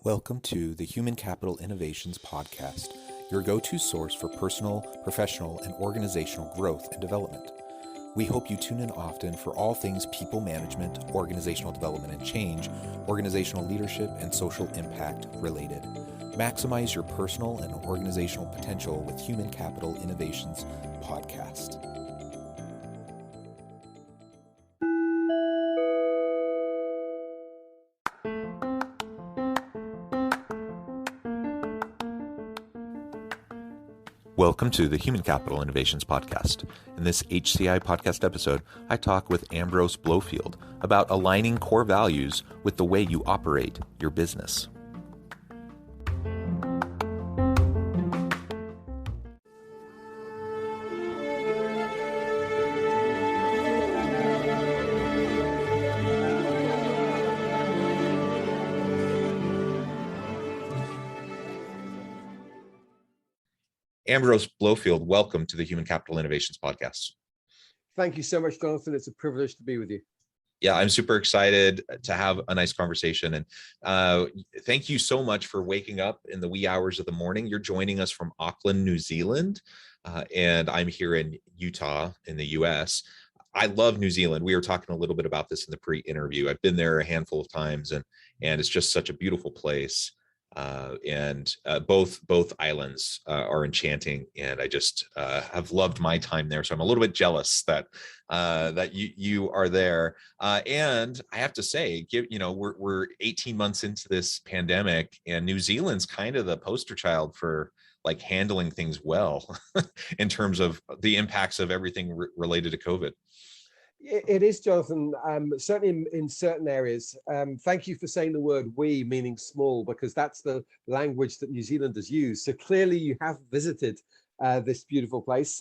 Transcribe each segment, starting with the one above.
Welcome to the Human Capital Innovations Podcast, your go-to source for personal, professional, and organizational growth and development. We hope you tune in often for all things people management, organizational development and change, organizational leadership, and social impact related. Maximize your personal and organizational potential with Human Capital Innovations Podcast. Welcome to the Human Capital Innovations Podcast. In this HCI podcast episode, I talk with Ambrose Blowfield about aligning core values with the way you operate your business. Ambrose Blowfield, welcome to the Human Capital Innovations Podcast. Thank you so much, Jonathan. It's a privilege to be with you. Yeah, I'm super excited to have a nice conversation. And thank you so much for waking up in the wee hours of the morning. You're joining us from Auckland, New Zealand, and I'm here in Utah in the US. I love New Zealand. We were talking a little bit about this in the pre-interview. I've been there a handful of times, and it's just such a beautiful place. Both islands are enchanting, and I just have loved my time there. So I'm a little bit jealous that you are there. And I have to say, we're 18 months into this pandemic, and New Zealand's kind of the poster child for like handling things well in terms of the impacts of everything related to COVID. It is, Jonathan, certainly in certain areas. Thank you for saying the word we, meaning small, because that's the language that New Zealanders use. So clearly you have visited this beautiful place.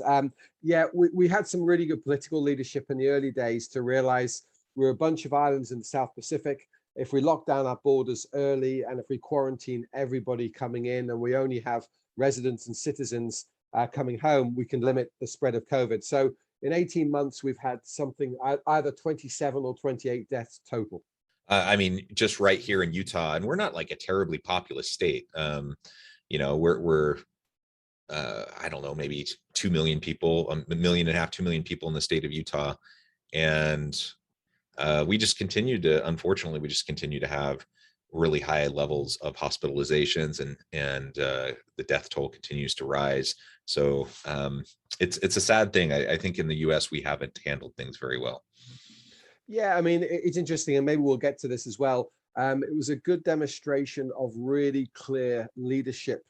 We had some really good political leadership in the early days to realize we're a bunch of islands in the South Pacific. If we lock down our borders early and if we quarantine everybody coming in and we only have residents and citizens coming home, we can limit the spread of COVID. So in 18 months, we've had something either 27 or 28 deaths total. Just right here in Utah, and we're not like a terribly populous state. We're I don't know, maybe 2 million people, 1.5 million, 2 million people in the state of Utah. And unfortunately, we just continue to have really high levels of hospitalizations, and the death toll continues to rise. So it's a sad thing. I think in the US, we haven't handled things very well. Yeah, it's interesting, and maybe we'll get to this as well. It was a good demonstration of really clear leadership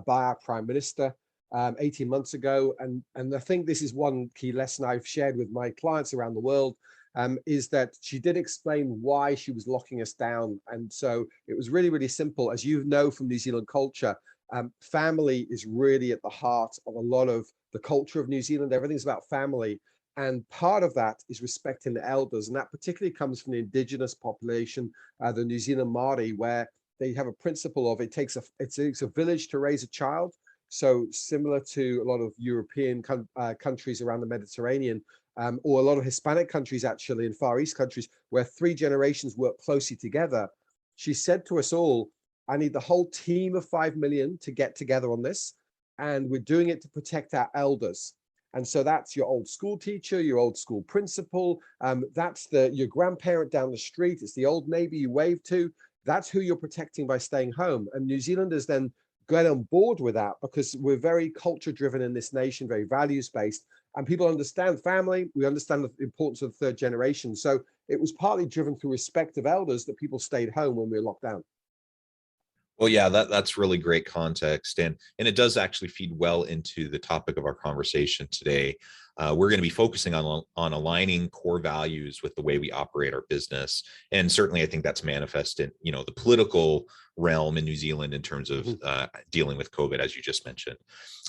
by our Prime Minister 18 months ago. And I think this is one key lesson I've shared with my clients around the world, is that she did explain why she was locking us down. And so it was really, really simple. As you know from New Zealand culture, family is really at the heart of a lot of the culture of New Zealand. Everything's about family. And part of that is respecting the elders. And that particularly comes from the indigenous population, the New Zealand Māori, where they have a principle of it takes a village to raise a child. So similar to a lot of European countries around the Mediterranean, or a lot of Hispanic countries, actually, in Far East countries, where 3 generations work closely together. She said to us all, I need the whole team of 5 million to get together on this. And we're doing it to protect our elders. And so that's your old school teacher, your old school principal. That's your grandparent down the street. It's the old neighbor you wave to. That's who you're protecting by staying home. And New Zealanders then get on board with that because we're very culture driven in this nation, very values based. And people understand family. We understand the importance of the 3rd generation. So it was partly driven through respect of elders that people stayed home when we were locked down. Well, yeah, that's really great context. And it does actually feed well into the topic of our conversation today. We're going to be focusing on aligning core values with the way we operate our business. And certainly, I think that's manifest in, the political realm in New Zealand in terms of dealing with COVID, as you just mentioned.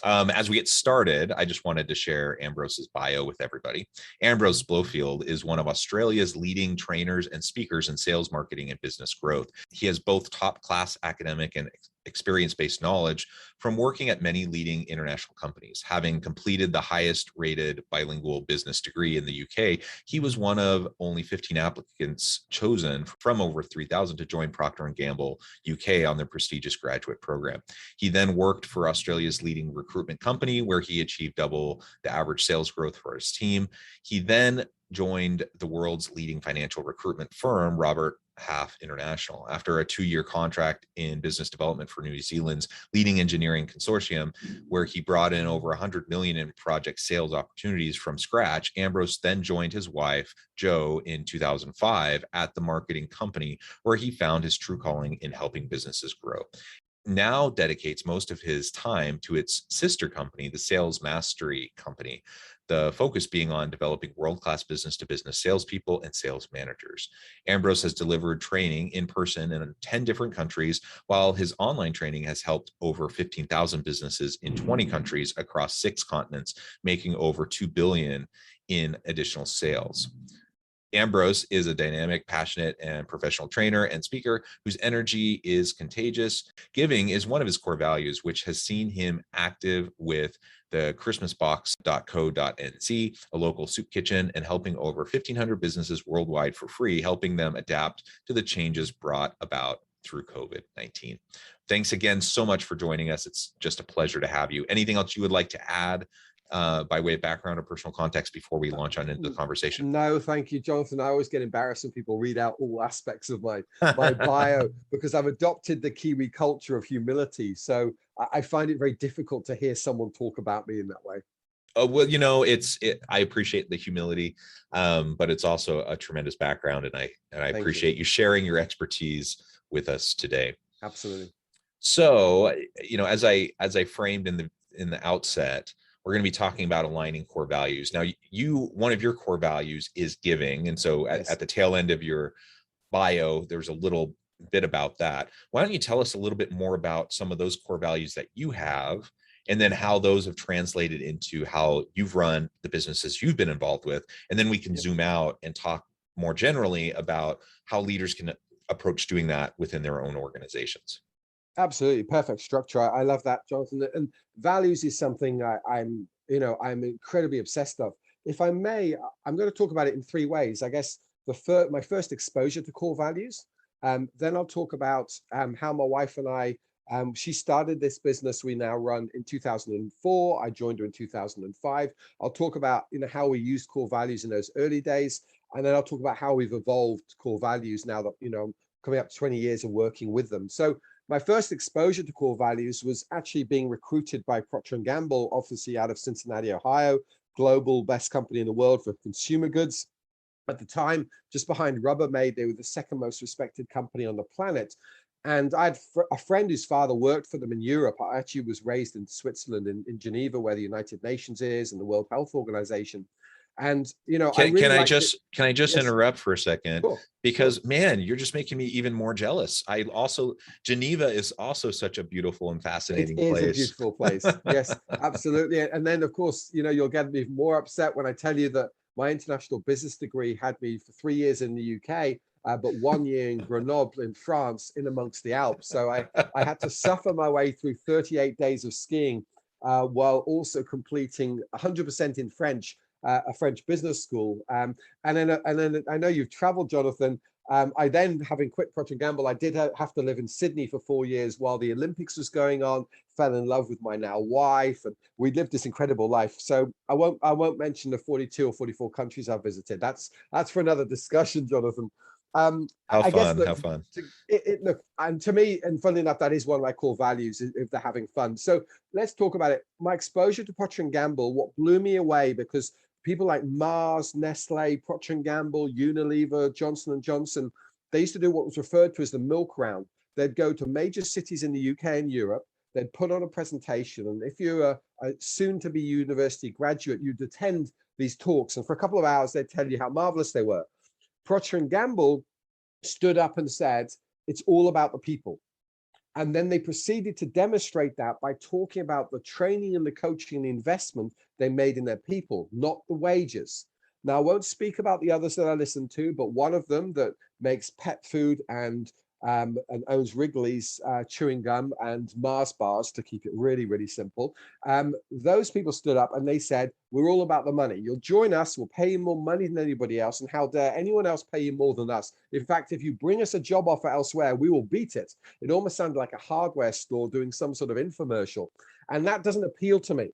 As we get started, I just wanted to share Ambrose's bio with everybody. Ambrose Blowfield is one of Australia's leading trainers and speakers in sales, marketing, and business growth. He has both top-class academic and experience-based knowledge from working at many leading international companies. Having completed the highest rated bilingual business degree in the UK, he was one of only 15 applicants chosen from over 3,000 to join Procter & Gamble UK on their prestigious graduate program. He then worked for Australia's leading recruitment company, where he achieved double the average sales growth for his team. He then joined the world's leading financial recruitment firm, Robert Half International, after a 2-year contract in business development for New Zealand's leading engineering consortium, where he brought in over 100 million in project sales opportunities from scratch. Ambrose then joined his wife, Jo, in 2005 at the marketing company, where he found his true calling in helping businesses grow. Now dedicates most of his time to its sister company, the Sales Mastery Company, the focus being on developing world-class business-to-business salespeople and sales managers. Ambrose has delivered training in person in 10 different countries, while his online training has helped over 15,000 businesses in 20 countries across 6 continents, making over $2 billion in additional sales. Ambrose is a dynamic, passionate, and professional trainer and speaker whose energy is contagious. Giving is one of his core values, which has seen him active with the christmasbox.co.nz, a local soup kitchen, and helping over 1,500 businesses worldwide for free, helping them adapt to the changes brought about through COVID-19. Thanks again so much for joining us. It's just a pleasure to have you. Anything else you would like to add by way of background or personal context before we launch on into the conversation? No, thank you, Jonathan. I always get embarrassed when people read out all aspects of my bio, because I've adopted the Kiwi culture of humility. So I find it very difficult to hear someone talk about me in that way. Oh, well, you know, I appreciate the humility, but it's also a tremendous background, and I appreciate you sharing your expertise with us today. Absolutely. So, you know, as I framed in the outset, we're going to be talking about aligning core values. Now, one of your core values is giving, and so at the tail end of your bio, there's a little bit about that. Why don't you tell us a little bit more about some of those core values that you have, and then how those have translated into how you've run the businesses you've been involved with, and then we can zoom out and talk more generally about how leaders can approach doing that within their own organizations. Absolutely, perfect structure. I love that, Jonathan. And values is something I'm incredibly obsessed of. If I may, I'm going to talk about it in 3 ways. I guess my first exposure to core values. Then I'll talk about how my wife and I, she started this business we now run in 2004. I joined her in 2005. I'll talk about how we used core values in those early days, and then I'll talk about how we've evolved core values now that coming up 20 years of working with them. So my first exposure to core values was actually being recruited by Procter & Gamble, obviously out of Cincinnati, Ohio, global best company in the world for consumer goods. At the time, just behind Rubbermaid, they were the second most respected company on the planet. And I had a friend whose father worked for them in Europe. I actually was raised in Switzerland, in Geneva, where the United Nations is and the World Health Organization. And can I just interrupt for a second? Sure. Because man, you're just making me even more jealous. Geneva is also such a beautiful and fascinating place. It is a beautiful place. Yes, absolutely. And then of course, you'll get even more upset when I tell you that my international business degree had me for 3 years in the UK, but 1 year in Grenoble in France, in amongst the Alps. So I had to suffer my way through 38 days of skiing, while also completing 100% in French, a French business school. And then I know you've traveled, Jonathan. I then, having quit Procter & Gamble, I did have to live in Sydney for 4 years while the Olympics was going on, fell in love with my now wife, and we lived this incredible life. So I won't mention the 42 or 44 countries I've visited. That's for another discussion, Jonathan. How fun. Look, and to me, and funnily enough, that is one of my core values, if they're having fun. So let's talk about it. My exposure to Procter & Gamble, what blew me away, because people like Mars, Nestle, Procter & Gamble, Unilever, Johnson & Johnson, they used to do what was referred to as the milk round. They'd go to major cities in the UK and Europe. They'd put on a presentation. And if you're a soon-to-be university graduate, you'd attend these talks. And for a couple of hours, they'd tell you how marvelous they were. Procter & Gamble stood up and said, it's all about the people. And then they proceeded to demonstrate that by talking about the training and the coaching and the investment they made in their people, not the wages. Now, I won't speak about the others that I listened to, but one of them that makes pet food and and owns Wrigley's chewing gum and Mars bars, to keep it really, really simple. Those people stood up and they said, we're all about the money. You'll join us, we'll pay you more money than anybody else, and how dare anyone else pay you more than us? In fact, if you bring us a job offer elsewhere, we will beat it. It almost sounded like a hardware store doing some sort of infomercial. And that doesn't appeal to me.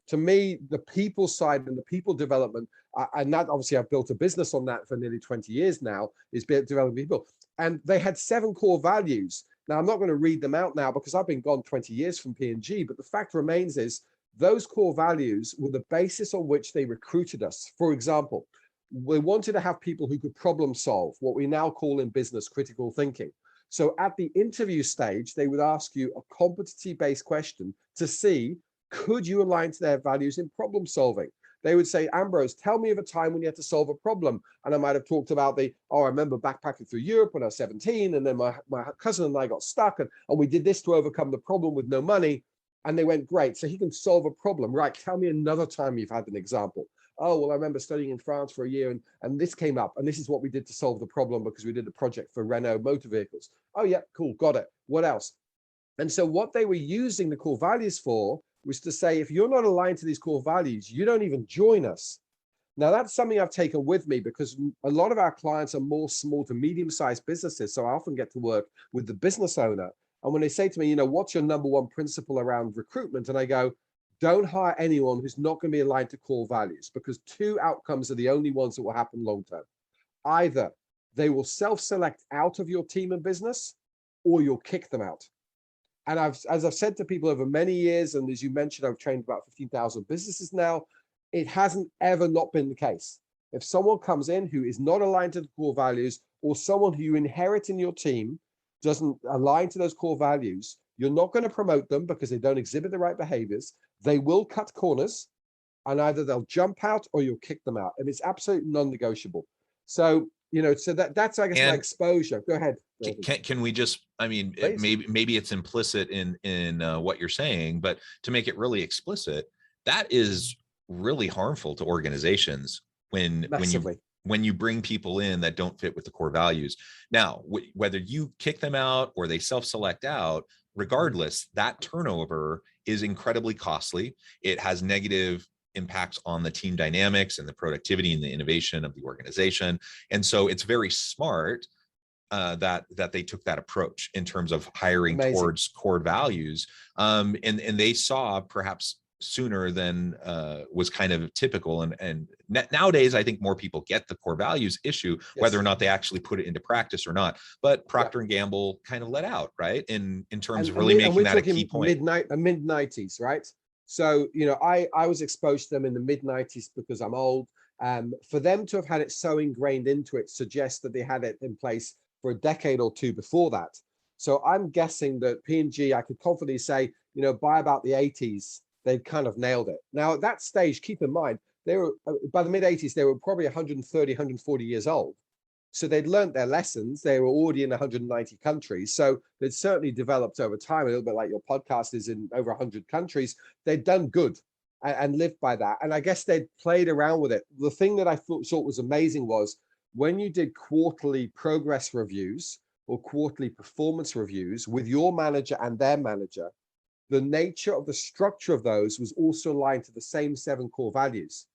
To me, the people side and the people development, and that obviously I've built a business on that for nearly 20 years now, is developing people. And they had 7 core values. Now, I'm not going to read them out now because I've been gone 20 years from P&G, but the fact remains is those core values were the basis on which they recruited us. For example, we wanted to have people who could problem solve, what we now call in business critical thinking. So at the interview stage, they would ask you a competency-based question to see, could you align to their values in problem solving? They would say, Ambrose, tell me of a time when you had to solve a problem. And I might have talked about I remember backpacking through Europe when I was 17, and then my cousin and I got stuck, and we did this to overcome the problem with no money. And they went, great, so he can solve a problem. Right, tell me another time you've had an example. Oh, well, I remember studying in France for a year, and this came up, and this is what we did to solve the problem because we did a project for Renault motor vehicles. Oh, yeah, cool, got it. What else? And so what they were using the core values for was to say, if you're not aligned to these core values, you don't even join us. Now, that's something I've taken with me because a lot of our clients are more small to medium-sized businesses. So I often get to work with the business owner. And when they say to me, what's your number one principle around recruitment? And I go, don't hire anyone who's not going to be aligned to core values, because 2 outcomes are the only ones that will happen long-term. Either they will self-select out of your team and business, or you'll kick them out. And as I've said to people over many years, and as you mentioned, I've trained about 15,000 businesses now, it hasn't ever not been the case. If someone comes in who is not aligned to the core values, or someone who you inherit in your team doesn't align to those core values, you're not going to promote them because they don't exhibit the right behaviors. They will cut corners, and either they'll jump out or you'll kick them out. And it's absolutely non-negotiable. So, so that's, I guess, my exposure. Go ahead. Can we just, maybe it's implicit in what you're saying, but to make it really explicit, that is really harmful to organizations when you bring people in that don't fit with the core values. Now, whether you kick them out or they self-select out, regardless, that turnover is incredibly costly. It has negative impacts on the team dynamics and the productivity and the innovation of the organization. And so it's very smart that they took that approach in terms of hiring towards core values. And they saw perhaps sooner than was kind of typical. And nowadays, I think more people get the core values issue, whether or not they actually put it into practice or not. But Procter and Gamble kind of let out, right? In terms of really making that a key point. Mid-90s, right? So, I was exposed to them in the mid-90s because I'm old. For them to have had it so ingrained into it suggests that they had it in place for a decade or 2 before that. So I'm guessing that P&G, I could confidently say, by about the 80s, they'd kind of nailed it. Now, at that stage, keep in mind, they were by the mid-80s, they were probably 130, 140 years old. So they'd learned their lessons. They were already in 190 countries. So they'd certainly developed over time, a little bit like your podcast is in over 100 countries. They'd done good and lived by that. And I guess they'd played around with it. The thing that I thought was amazing was when you did quarterly progress reviews or quarterly performance reviews with your manager and their manager, the nature of the structure of those was also aligned to the same 7 core values.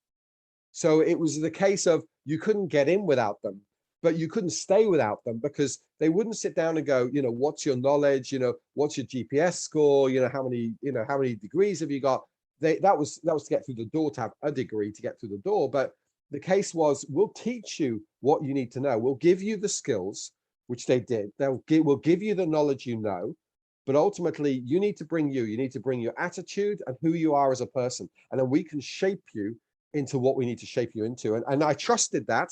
So it was the case of you couldn't get in without them, but you couldn't stay without them because they wouldn't sit down and go, what's your knowledge? What's your GPS score? How many degrees have you got? That was to get through the door, to have a degree to get through the door. But the case was, we'll teach you what you need to know. We'll give you the skills, which they did. We'll give you the knowledge, but ultimately you need to bring your attitude and who you are as a person. And then we can shape you into what we need to shape you into. And I trusted that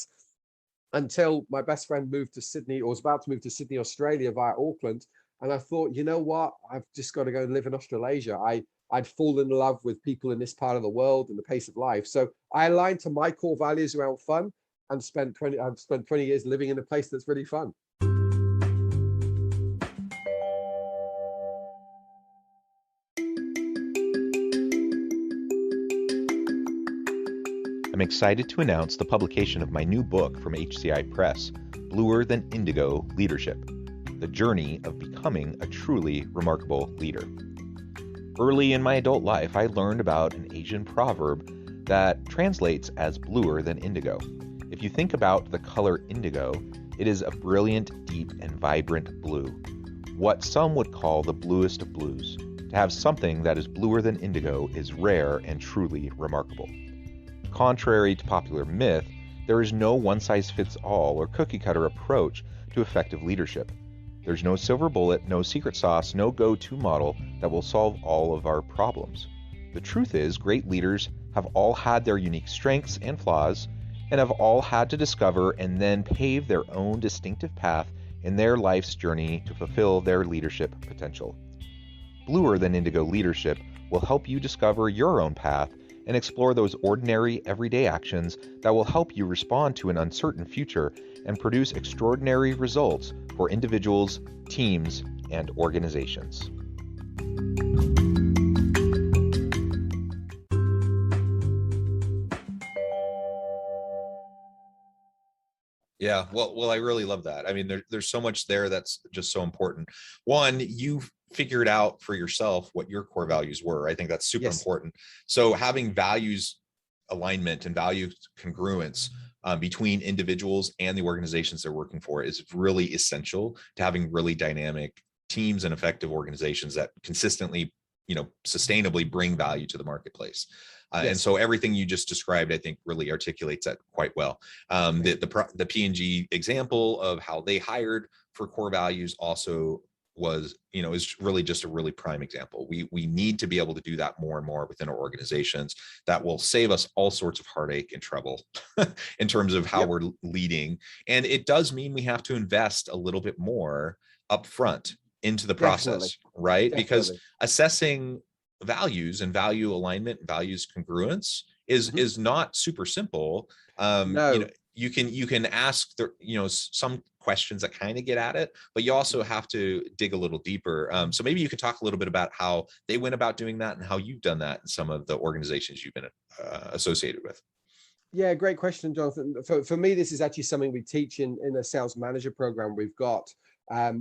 until my best friend moved to Sydney, or was about to move to Sydney, Australia via Auckland. And I thought, you know what? I've just got to go and live in Australasia. I'd fallen in love with people in this part of the world and the pace of life. So I aligned to my core values around fun and I've spent 20 years living in a place that's really fun. I'm excited to announce the publication of my new book from HCI Press, Bluer Than Indigo Leadership. the journey of becoming a truly remarkable leader. Early in my adult life, I learned about an Asian proverb that translates as bluer than indigo. If you think about the color indigo, it is a brilliant, deep, and vibrant blue, what some would call the bluest of blues. To have something that is bluer than indigo is rare and truly remarkable. Contrary to popular myth, there is no one-size-fits-all or cookie-cutter approach to effective leadership. There's no silver bullet, no secret sauce, no go-to model that will solve all of our problems. The truth is, great leaders have all had their unique strengths and flaws, and have all had to discover and then pave their own distinctive path in their life's journey to fulfill their leadership potential. Bluer than indigo leadership will help you discover your own path and explore those ordinary, everyday actions that will help you respond to an uncertain future and produce extraordinary results for individuals, teams, and organizations. Yeah, well, I really love that. I mean, there's so much there that's just so important. One, you figured out for yourself what your core values were. I think that's super important. So having values alignment and value congruence between individuals and the organizations they're working for is really essential to having really dynamic teams and effective organizations that consistently, sustainably bring value to the marketplace. And so everything you just described, I think, really articulates that quite well. The P&G example of how they hired for core values also was, is really just a really prime example. We need to be able to do that more and more within our organizations. That will save us all sorts of heartache and trouble in terms of how we're leading. And it does mean we have to invest a little bit more upfront into the process, right? Because assessing values and value alignment, values congruence is not super simple. You can ask some questions that kind of get at it, but you also have to dig a little deeper. So maybe you could talk a little bit about how they went about doing that and how you've done that in some of the organizations you've been associated with. Yeah, great question, Jonathan. For me, this is actually something we teach in a sales manager program we've got.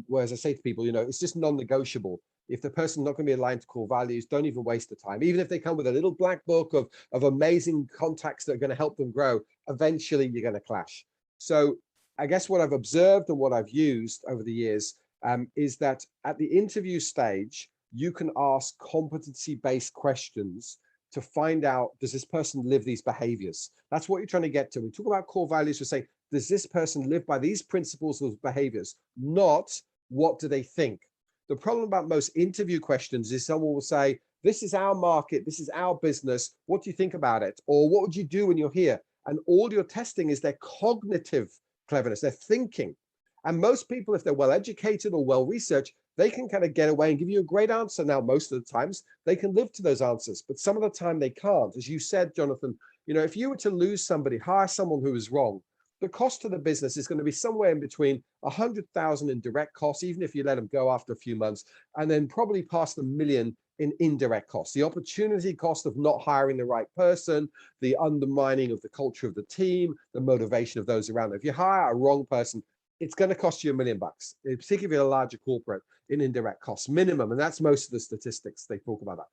Whereas I say to people, it's just non-negotiable. If the person's not going to be aligned to core values, don't even waste the time. Even if they come with a little black book of amazing contacts that are going to help them grow, eventually you're going to clash. So I guess what I've observed and what I've used over the years is that at the interview stage, you can ask competency-based questions to find out, does this person live these behaviors? That's what you're trying to get to. We talk about core values, we say, does this person live by these principles of behaviors? Not what do they think? The problem about most interview questions is someone will say, this is our market, this is our business, what do you think about it? Or what would you do when you're here? And all you're testing is their cognitive cleverness, their thinking. And most people, if they're well educated or well researched, they can kind of get away and give you a great answer. Now, most of the times they can live to those answers, but some of the time they can't. As you said, Jonathan, if you were to lose somebody, hire someone who is wrong, the cost to the business is going to be somewhere in between 100,000 in direct costs, even if you let them go after a few months, and then probably past $1 million in indirect costs. The opportunity cost of not hiring the right person, the undermining of the culture of the team, the motivation of those around them. If you hire a wrong person, it's going to cost you $1 million, particularly if you're a larger corporate, in indirect costs minimum. And that's most of the statistics they talk about that.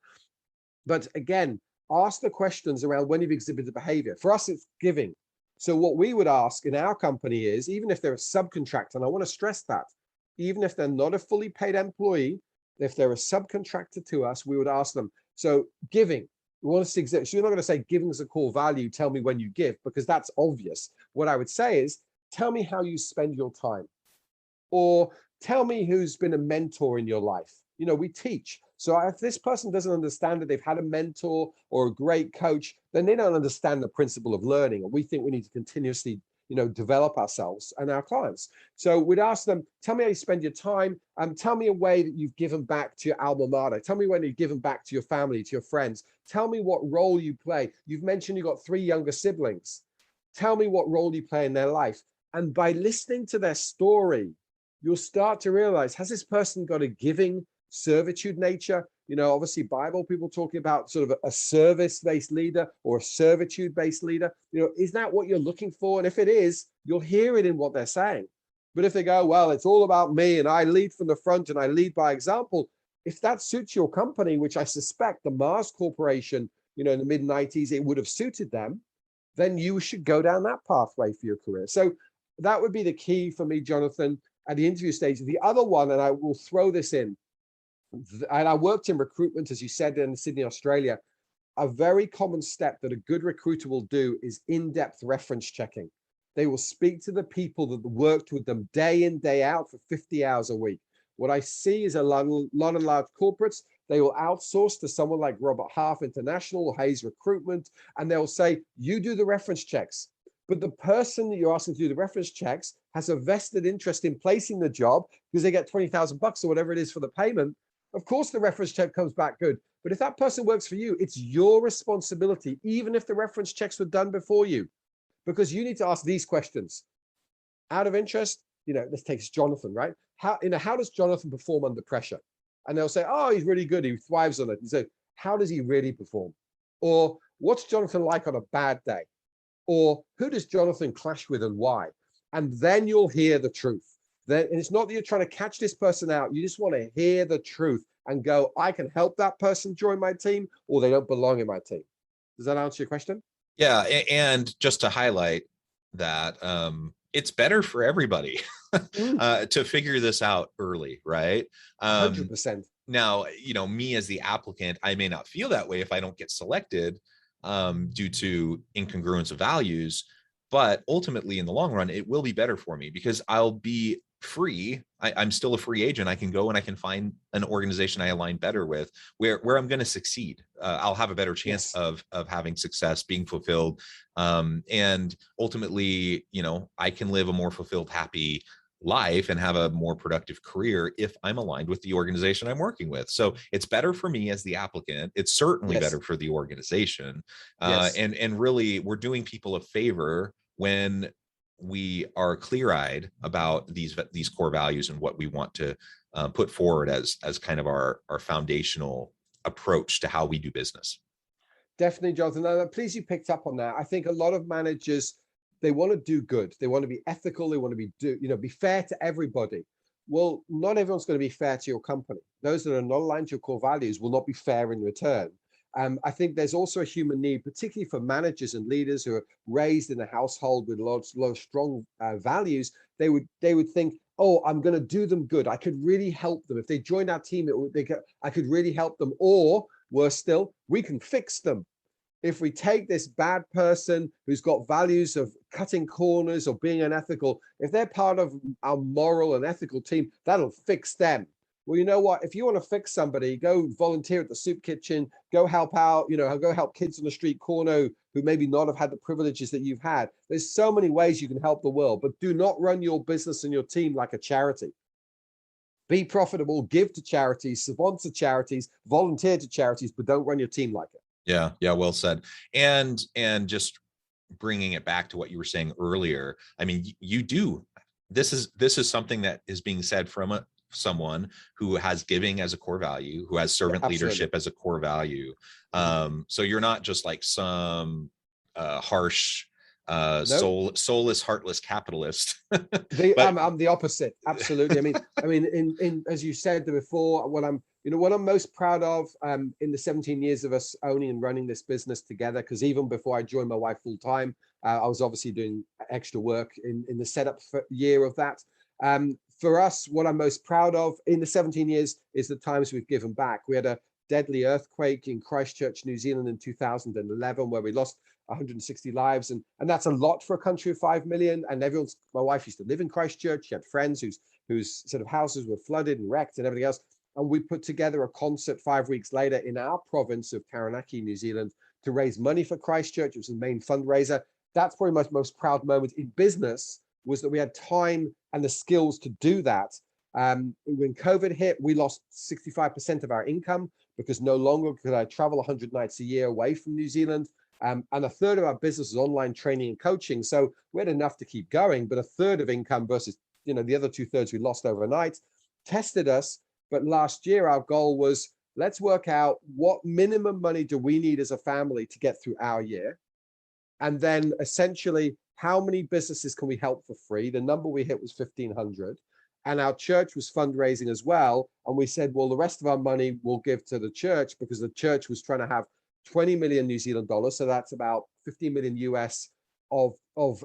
But again, ask the questions around when you've exhibited behavior. For us, it's giving. So what we would ask in our company is, even if they're a subcontractor, and I want to stress that, even if they're not a fully paid employee, if they're a subcontractor to us, we would ask them, so giving, we want us to exhibit. So you're not going to say giving is a core value, tell me when you give, because that's obvious. What I would say is, tell me how you spend your time, or tell me who's been a mentor in your life. We teach. So if this person doesn't understand that they've had a mentor or a great coach, then they don't understand the principle of learning. And we think we need to continuously, develop ourselves and our clients. So we'd ask them, tell me how you spend your time, tell me a way that you've given back to your alma mater. Tell me when you've given back to your family, to your friends. Tell me what role you play. You've mentioned you've got 3 younger siblings. Tell me what role you play in their life. And by listening to their story, you'll start to realize, has this person got a giving servitude nature? Obviously Bible people talking about sort of a service-based leader or a servitude-based leader. Is that what you're looking for? And if it is, you'll hear it in what they're saying. But if they go, well, it's all about me and I lead from the front and I lead by example, if that suits your company, which I suspect the Mars Corporation, in the mid-90s, it would have suited them, then you should go down that pathway for your career. So that would be the key for me, Jonathan, at the interview stage. The other one, and I will throw this in, and I worked in recruitment, as you said, in Sydney, Australia. A very common step that a good recruiter will do is in-depth reference checking. They will speak to the people that worked with them day in, day out for 50 hours a week. What I see is a lot of large corporates, they will outsource to someone like Robert Half International or Hayes Recruitment, and they'll say, you do the reference checks. But the person that you're asking to do the reference checks has a vested interest in placing the job because they get 20,000 bucks or whatever it is for the payment. Of course, the reference check comes back good. But if that person works for you, it's your responsibility, even if the reference checks were done before you, because you need to ask these questions. Out of interest, let's take Jonathan, right? How does Jonathan perform under pressure? And they'll say, oh, he's really good. He thrives on it. And so how does he really perform? Or what's Jonathan like on a bad day? Or who does Jonathan clash with and why? And then you'll hear the truth. And it's not that you're trying to catch this person out. You just want to hear the truth and go, I can help that person join my team, or they don't belong in my team. Does that answer your question? Yeah. And just to highlight that, it's better for everybody to figure this out early, right? 100%. Now, me as the applicant, I may not feel that way if I don't get selected due to incongruence of values, but ultimately in the long run, it will be better for me because I'll be free. I'm still a free agent. I can go and I can find an organization I align better with where I'm going to succeed. I'll have a better chance of having success, being fulfilled. And ultimately, I can live a more fulfilled, happy life and have a more productive career if I'm aligned with the organization I'm working with. So it's better for me as the applicant. It's certainly better for the organization. And really, we're doing people a favor when we are clear-eyed about these core values and what we want to put forward as kind of our foundational approach to how we do business. Definitely, Jonathan. I'm pleased you picked up on that. I think a lot of managers, they want to do good. They want to be ethical. They want to be fair to everybody. Well, not everyone's going to be fair to your company. Those that are not aligned to your core values will not be fair in return. I think there's also a human need, particularly for managers and leaders who are raised in a household with a lot of strong values. They would think, oh, I'm going to do them good. I could really help them. If they joined our team, I could really help them. Or worse still, we can fix them. If we take this bad person who's got values of cutting corners or being unethical, if they're part of our moral and ethical team, that'll fix them. Well, you know what? If you want to fix somebody, go volunteer at the soup kitchen, go help out, go help kids on the street corner who maybe not have had the privileges that you've had. There's so many ways you can help the world, but do not run your business and your team like a charity. Be profitable, give to charities, sponsor charities, volunteer to charities, but don't run your team like it. Yeah, well said. And just bringing it back to what you were saying earlier, I mean, this is something that is being said from someone who has giving as a core value, who has servant leadership as a core value. So you're not just like some harsh, soulless, heartless capitalist. I'm the opposite. Absolutely. I mean, in as you said before, what I'm most proud of in the 17 years of us owning and running this business together, because even before I joined my wife full time, I was obviously doing extra work in the setup year of that. For us, what I'm most proud of in the 17 years is the times we've given back. We had a deadly earthquake in Christchurch, New Zealand in 2011, where we lost 160 lives. And that's a lot for a country of 5 million. And my wife used to live in Christchurch. She had friends whose sort of houses were flooded and wrecked and everything else. And we put together a concert 5 weeks later in our province of Taranaki, New Zealand, to raise money for Christchurch. It was the main fundraiser. That's probably my most proud moment in business, was that we had time and the skills to do that. When COVID hit, we lost 65% of our income because no longer could I travel 100 nights a year away from New Zealand. And a third of our business is online training and coaching. So we had enough to keep going, but a third of income versus, the other 2/3 we lost overnight tested us. But last year, our goal was, let's work out what minimum money do we need as a family to get through our year. And then essentially, how many businesses can we help for free? The number we hit was 1,500. And our church was fundraising as well. And we said, well, the rest of our money we'll give to the church, because the church was trying to have 20 million New Zealand dollars. So that's about 15 million US of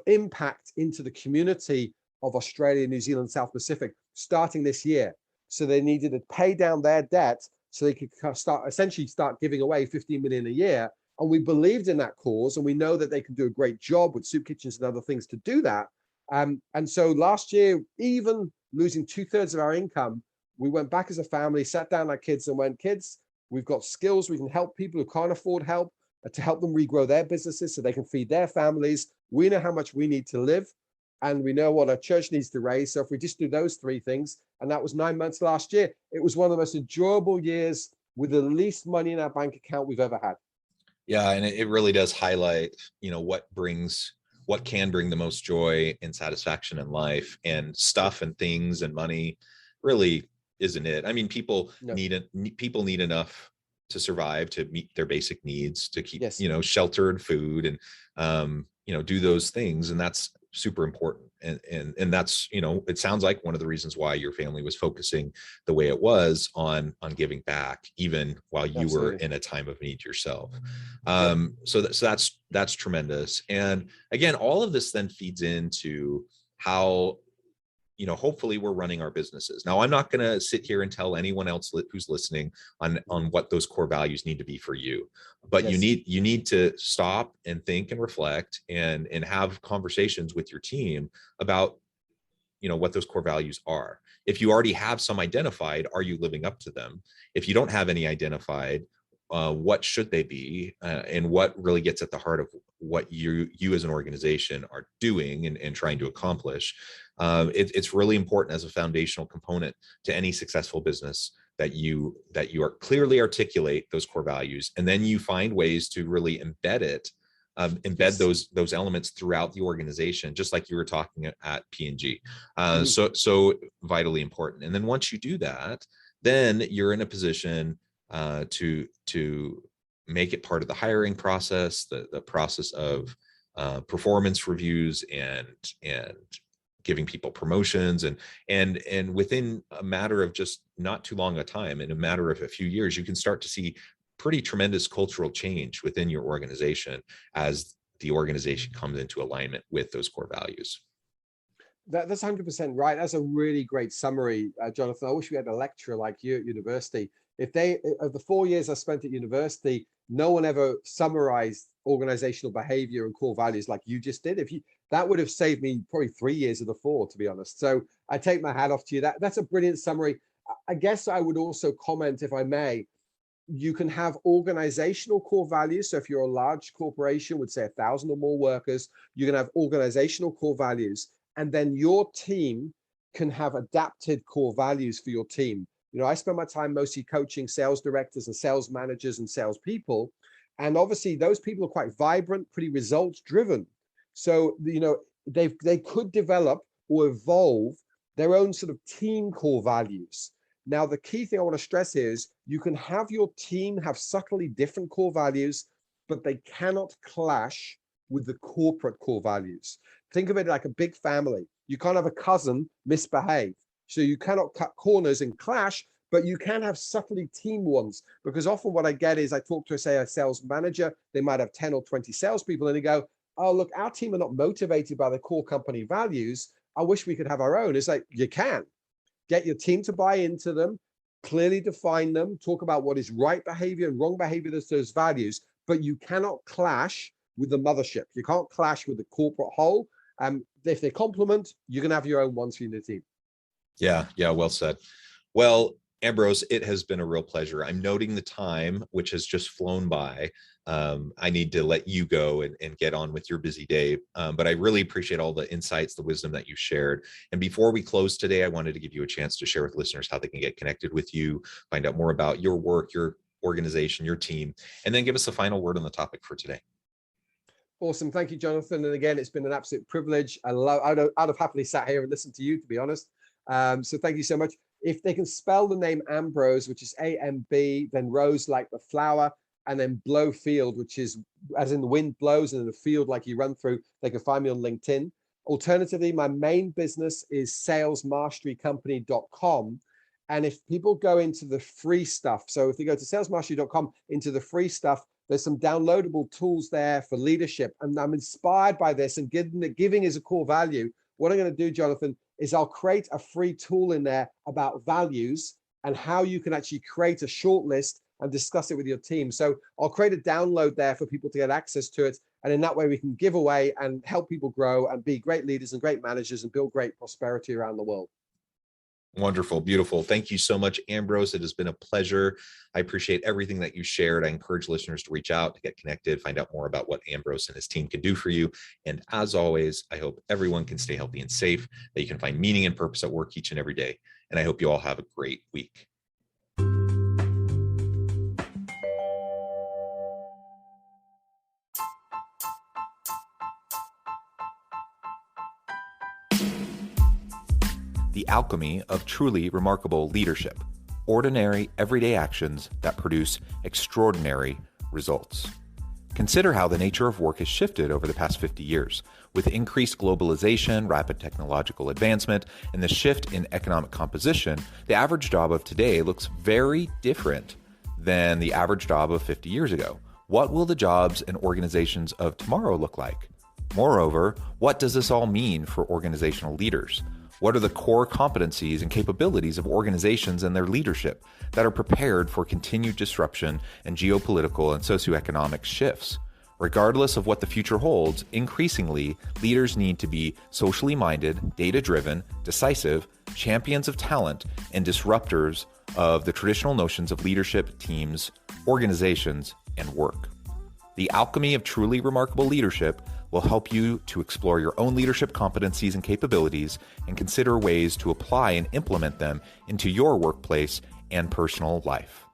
impact into the community of Australia, New Zealand, South Pacific starting this year. So they needed to pay down their debt so they could essentially start giving away 15 million a year. And we believed in that cause, and we know that they can do a great job with soup kitchens and other things to do that. And so last year, even losing 2/3 of our income, we went back as a family, sat down our kids and went, kids, we've got skills. We can help people who can't afford help, to help them regrow their businesses so they can feed their families. We know how much we need to live, and we know what our church needs to raise. So if we just do those three things, and that was 9 months last year, it was one of the most enjoyable years with the least money in our bank account we've ever had. Yeah, and it really does highlight, what can bring the most joy and satisfaction in life, and stuff and things and money really isn't it. I mean, people need enough to survive, to meet their basic needs, to keep, shelter and food, and do those things. And that's super important. And that's, it sounds like one of the reasons why your family was focusing the way it was on giving back, even while you were in a time of need yourself. So that's tremendous. And again, all of this then feeds into how, hopefully we're running our businesses. Now, I'm not going to sit here and tell anyone else who's listening on what those core values need to be for you, but you need to stop and think and reflect and have conversations with your team about, what those core values are. If you already have some identified, are you living up to them? If you don't have any identified, what should they be, and what really gets at the heart of what you as an organization are doing and trying to accomplish. It's really important as a foundational component to any successful business that you are clearly articulate those core values, and then you find ways to really embed those elements throughout the organization, just like you were talking at P&G. So vitally important. And then once you do that, then you're in a position to make it part of the hiring process, the process of performance reviews and giving people promotions, and within a matter of just not too long a time, in a matter of a few years, you can start to see pretty tremendous cultural change within your organization as the organization comes into alignment with those core values. That's 100% right. That's a really great summary, Jonathan. I wish we had a lecturer like you at university. Of the 4 years I spent at university, no one ever summarized organizational behavior and core values like you just did. That would have saved me probably 3 years of the 4, to be honest. So I take my hat off to you. That's a brilliant summary. I guess I would also comment, if I may, you can have organizational core values. So if you're a large corporation with, say, 1,000 or more workers, you can have organizational core values, and then your team can have adapted core values for your team. I spend my time mostly coaching sales directors and sales managers and salespeople. And obviously those people are quite vibrant, pretty results driven. So, they could develop or evolve their own sort of team core values. Now, the key thing I want to stress here is you can have your team have subtly different core values, but they cannot clash with the corporate core values. Think of it like a big family. You can't have a cousin misbehave. So you cannot cut corners and clash, but you can have subtly team ones, because often what I get is I talk to, say, a sales manager, they might have 10 or 20 salespeople, and they go, oh, look, our team are not motivated by the core company values. I wish we could have our own. It's like, you can get your team to buy into them, clearly define them, talk about what is right behavior and wrong behavior to those values, but you cannot clash with the mothership. You can't clash with the corporate whole. If they complement, you can have your own ones for your team. Yeah, well said. Well, Ambrose, it has been a real pleasure. I'm noting the time, which has just flown by. I need to let you go and get on with your busy day. But I really appreciate all the insights, the wisdom that you shared. And before we close today, I wanted to give you a chance to share with listeners how they can get connected with you, find out more about your work, your organization, your team, and then give us a final word on the topic for today. Awesome. Thank you, Jonathan. And again, it's been an absolute privilege. I'd have happily sat here and listened to you, to be honest. So thank you so much. If they can spell the name Ambrose, which is A-M-B, then Rose like the flower, and then Blowfield, which is as in the wind blows and in the field like you run through, they can find me on LinkedIn. Alternatively, my main business is salesmasterycompany.com. And if people go into the free stuff, so if they go to salesmastery.com into the free stuff, there's some downloadable tools there for leadership. And I'm inspired by this, and giving is a core value. What I'm going to do, Jonathan, is I'll create a free tool in there about values and how you can actually create a short list and discuss it with your team. So I'll create a download there for people to get access to it. And in that way, we can give away and help people grow and be great leaders and great managers and build great prosperity around the world. Wonderful. Beautiful. Thank you so much, Ambrose. It has been a pleasure. I appreciate everything that you shared. I encourage listeners to reach out, to get connected, find out more about what Ambrose and his team can do for you. And as always, I hope everyone can stay healthy and safe, that you can find meaning and purpose at work each and every day. And I hope you all have a great week. The alchemy of truly remarkable leadership. Ordinary, everyday actions that produce extraordinary results. Consider how the nature of work has shifted over the past 50 years. With increased globalization, rapid technological advancement, and the shift in economic composition, the average job of today looks very different than the average job of 50 years ago. What will the jobs and organizations of tomorrow look like? Moreover, what does this all mean for organizational leaders? What are the core competencies and capabilities of organizations and their leadership that are prepared for continued disruption and geopolitical and socioeconomic shifts? Regardless of what the future holds, increasingly, leaders need to be socially minded, data-driven, decisive, champions of talent, and disruptors of the traditional notions of leadership, teams, organizations, and work. The alchemy of truly remarkable leadership will help you to explore your own leadership competencies and capabilities and consider ways to apply and implement them into your workplace and personal life.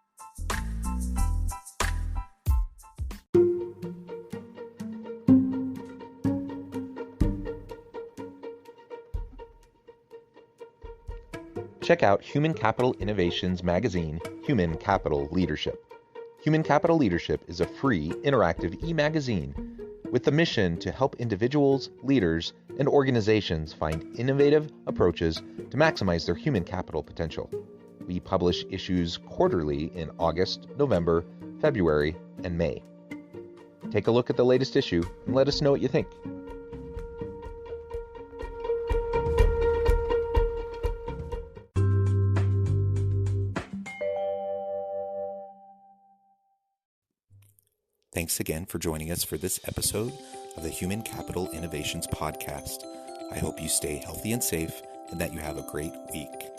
Check out Human Capital Innovations magazine, Human Capital Leadership. Human Capital Leadership is a free, interactive e-magazine with the mission to help individuals, leaders, and organizations find innovative approaches to maximize their human capital potential. We publish issues quarterly in August, November, February, and May. Take a look at the latest issue and let us know what you think. Thanks again for joining us for this episode of the Human Capital Innovations Podcast. I hope you stay healthy and safe and that you have a great week.